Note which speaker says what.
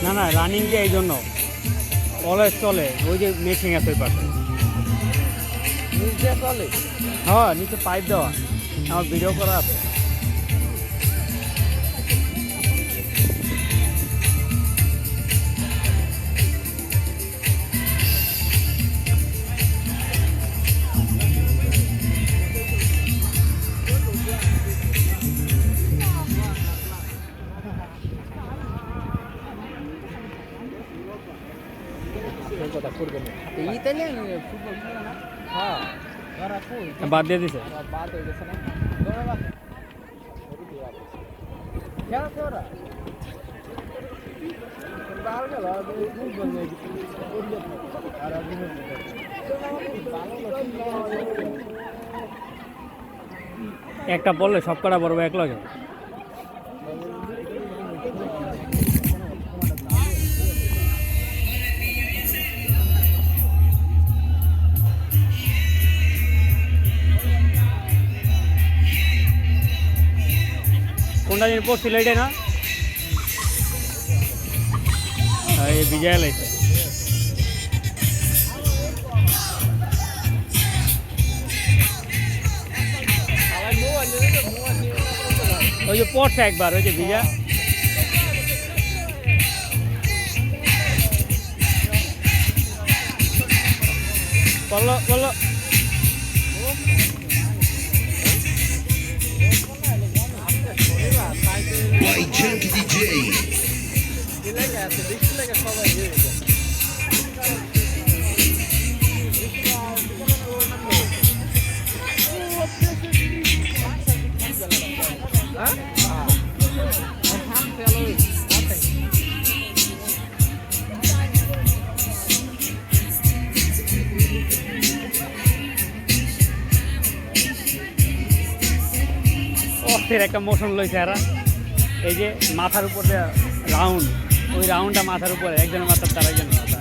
Speaker 1: না না রানিং যে এই জন্য অলওয়েজ চলে ওই যে মেশিন আছে ওই পাশে
Speaker 2: নিচে চলে
Speaker 1: হ্যাঁ নিচে পাইপ দেওয়া আমার ভিডিও করা আছে বাদ দিয়ে দিছে একটা বললে সব কটা বড় এক লাগে কোনটা দিন পড়ছিল এইটাই না এই বিজয় লাইছে ওই যে পড়ছে একবার ওই যে বিজয় বললো বললো
Speaker 3: Vai Junk DJ.
Speaker 1: অস্থির একটা মোশন লইছে এরা এই যে মাথার উপর রাউন্ড ওই রাউন্ডটা মাথার উপরে একজনের মাথার তার একজনের মাথা